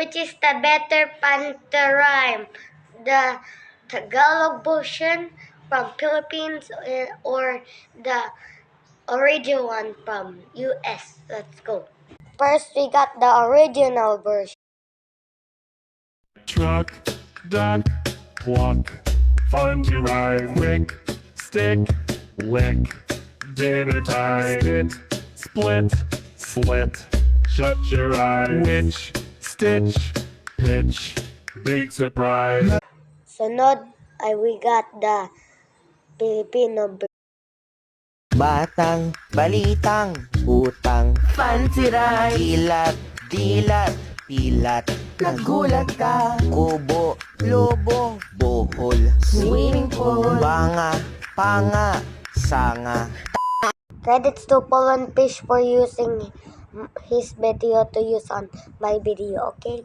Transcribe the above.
which is the better pantomime? The Tagalog version from Philippines or the original one from US? Let's go. First, we got the original version. Truck, duck, walk, fun to ride, quick, stick, lick, dinner time, sit, split, slit, shut your eye, witch, stitch, pitch, big surprise. Sunod, we got the Filipino version. Batang, balitang, utang, pansiray, kilat, dilat, pilat, nagulat ka, kubo, lobo, bohol, swimming pool, banga, panga, sanga. Credits to Poland Fish for using his video to use on my video, okay?